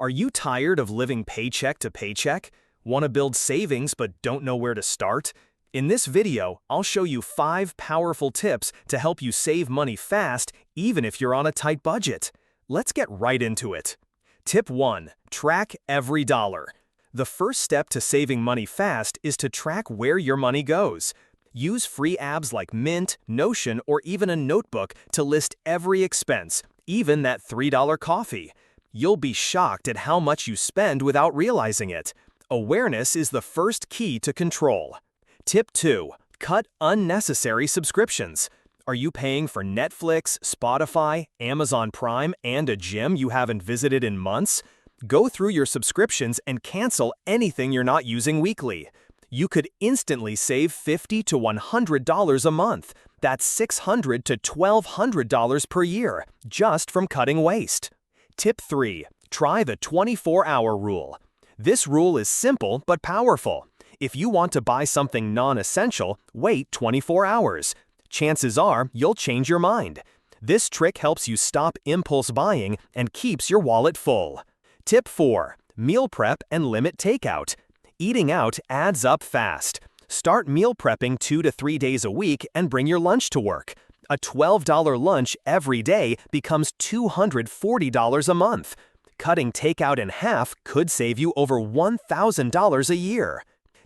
Are you tired of living paycheck to paycheck? Want to build savings but don't know where to start? In this video, I'll show you 5 powerful tips to help you save money fast even if you're on a tight budget. Let's get right into it. Tip 1. Track every dollar. The first step to saving money fast is to track where your money goes. Use free apps like Mint, Notion, or even a notebook to list every expense, even that $3 coffee. You'll be shocked at how much you spend without realizing it. Awareness is the first key to control. Tip 2. Cut unnecessary subscriptions. Are you paying for Netflix, Spotify, Amazon Prime, and a gym you haven't visited in months? Go through your subscriptions and cancel anything you're not using weekly. You could instantly save $50 to $100 a month. That's $600 to $1,200 per year, just from cutting waste. Tip 3. Try the 24-hour rule. This rule is simple but powerful. If you want to buy something non-essential, wait 24 hours. Chances are you'll change your mind. This trick helps you stop impulse buying and keeps your wallet full. Tip 4. Meal prep and limit takeout. Eating out adds up fast. Start meal prepping 2 to 3 days a week and bring your lunch to work. A $12 lunch every day becomes $240 a month. Cutting takeout in half could save you over $1,000 a year.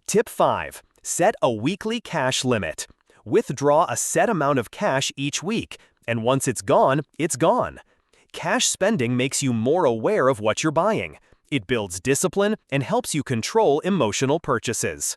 Tip 5. Set a weekly cash limit. Withdraw a set amount of cash each week, and once it's gone, it's gone. Cash spending makes you more aware of what you're buying. It builds discipline and helps you control emotional purchases.